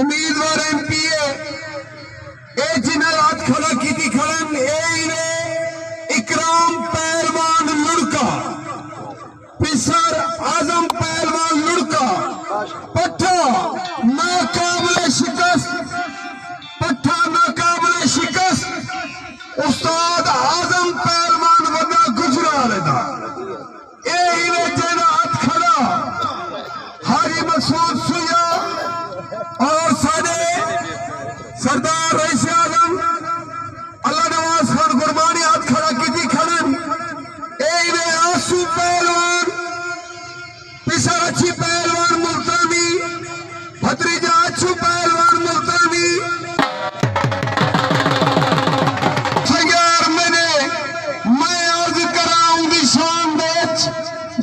उम्मीदवार एमपीए जिन्हें रात खड़ा की थी खड़न इकराम पहलवान लुड़का पिसर आजम पहलवान लुड़का पट्टा नाकाबिले शिकस्त उस्ताद आजम पहलवान वदा गुजराल दा हाथ खड़ा हाजी मकसूद सुया और साडे सरदार रईस आजम अल्लाह नवाज खान गुरबानी हाथ खड़ा की थी खड़न आंसू पहलवान पिसर अच्छी पहलवान मुल्तानी भत्रीजा अच्छू पहलवान मुल्तानी मैं अर्ज कराऊंगी शान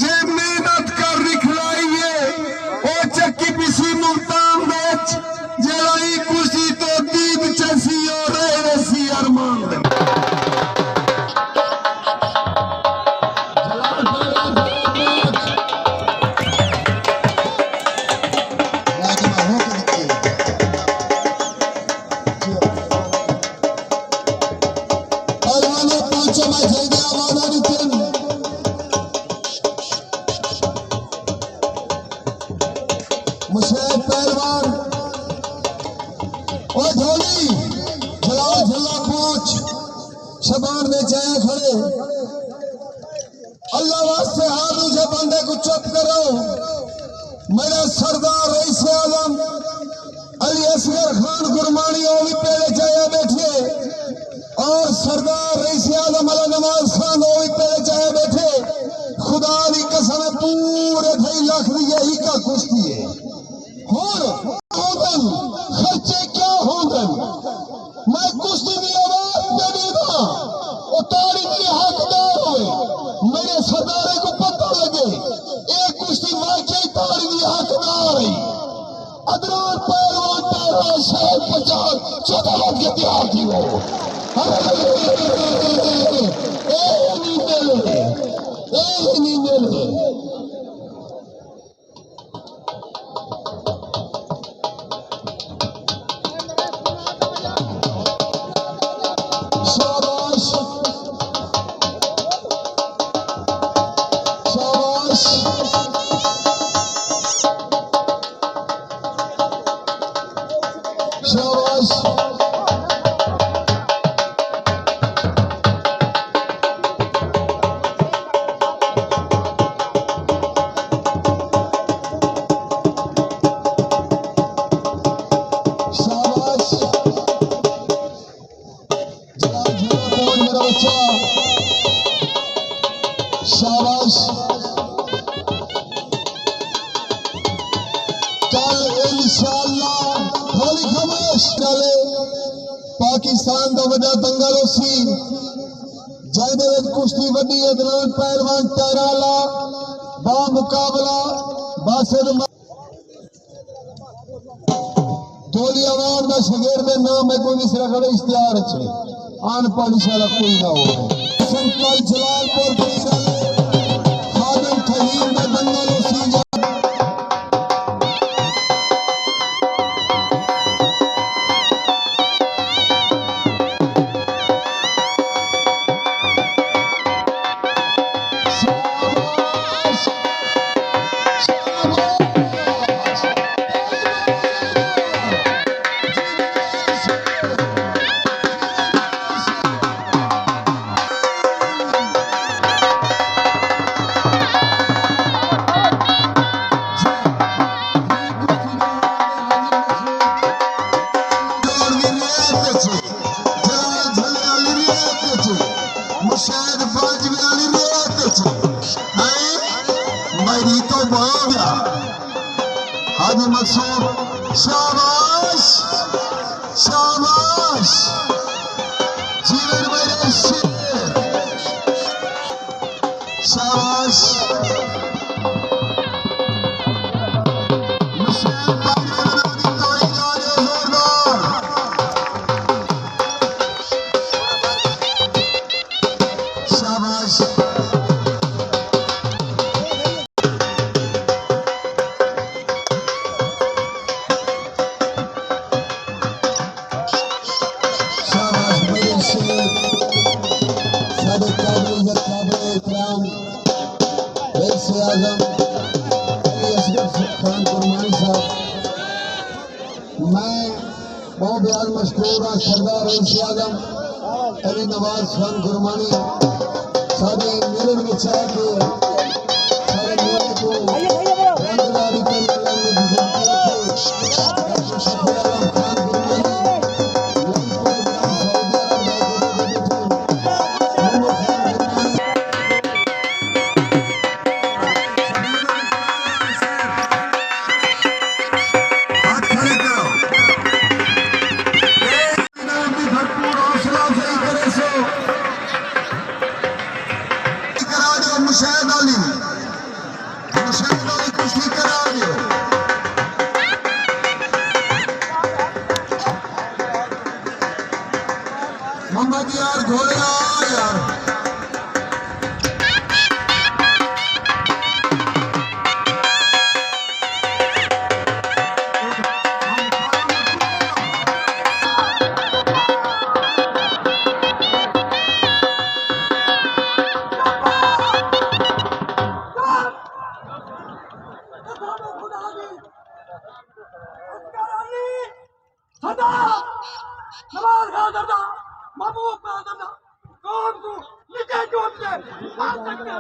जे मेहनत कर निखलाइए ओ चक्की पिसी मुल्तान जे लाई कुर्सी तो दीद चसी और रसी अरमान मुशैद पहलवान और धोनी झला कोच शबान में जाया खड़े अल्लाह वास्ते हाथ मुझे बंदे को चुप करो। मेरा सरदार रईस आजम अली असगर खान गुरमानी वो भी पहले जाया बैठे और सरदार रईस आजम अला नवाज खान वो भी पहले जाया बैठे। खुदा की कसम पूरे 2.5 लाख यही का कुश्ती है खर्चे क्या होंगन मैं कुश्ती की आवाज में देगा ताड़ी की हकदार हुए मेरे सरदारे को पता लगे एक कुश्ती वाकई ताड़ी की हकदार है। अदनान पहलवान पहलवान शहर 50-14 लाख के तैयार थी वो नहीं मिले शाबाश। कल इंशाअल्लाह होली खमोश डाले पाकिस्तान का वड्डा दंगल उसी जिहदे विच कुश्ती वड्डी अदनान पहलवान टहराला बा मुकाबला बासिर दोली अवार्ड का शगीर में नाम है कोई नहीं सिर्फ इश्तिहार आन पढ़ शाला कोई ना हो संकल जलालपुर खादिम खहीर में दंगल उसी बहुत बेहद मशहूर सरदार रईस आजम अली नवाज खान गुरमानी सारे मिलन में चाह के सारे मेले को रंगदारी करने वाले बुजुर्ग डॉक्टर शफी आलम खान गुरमानी मुशाहिद अली कुश्ती करा दियो मोहम्मद यार घोड़े यार नवाज खान दर्दा महबूब खान दर्दा कौन को नीचे जोड़ दे